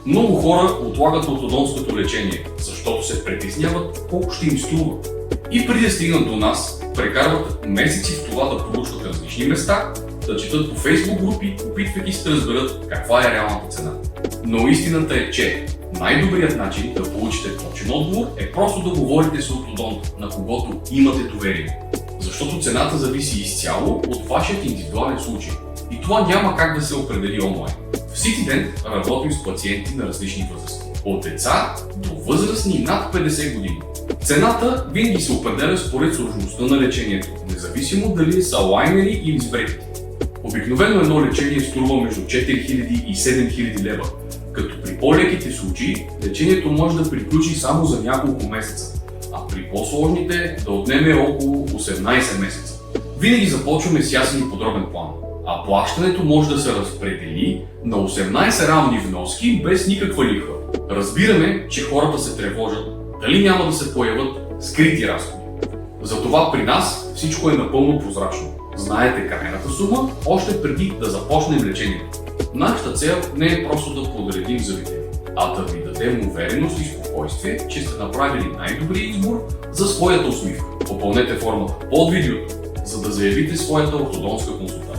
Много хора отлагат ортодонтското лечение, защото се притесняват колко ще им струва. И преди да стигнат до нас, прекарват месеци в това да проучват различни места, да четат по Facebook групи, опитвайки се да разберат каква е реалната цена. Но истината е, че най-добрият начин да получите точен отговор е просто да говорите с ортодонт, на когото имате доверие. Защото цената зависи изцяло от вашият индивидуален случай. И това няма как да се определи онлайн. В CityDent работим с пациенти на различни възрасти. От деца до възрастни над 50 години. Цената винаги се определя според сложността на лечението, независимо дали са лайнери или с брети. Обикновено едно лечение струва между 4000 и 7000 лева, като при по-леките случаи лечението може да приключи само за няколко месеца, а при по-сложните да отнеме около 18 месеца. Винаги започваме с ясен и подробен план, а плащането може да се разпредели на 18 равни вноски без никаква лихва. Разбираме, че хората се тревожат дали няма да се появят скрити разходи. Затова при нас всичко е напълно прозрачно. Знаете крайната сума още преди да започнем лечението. Нашата цел не е просто да подредим зъбите, а да ви дадем увереност и спокойствие, че сте направили най-добрия избор за своята усмивка. Попълнете формата под видеото, за да заявите своята ортодонтска консултация.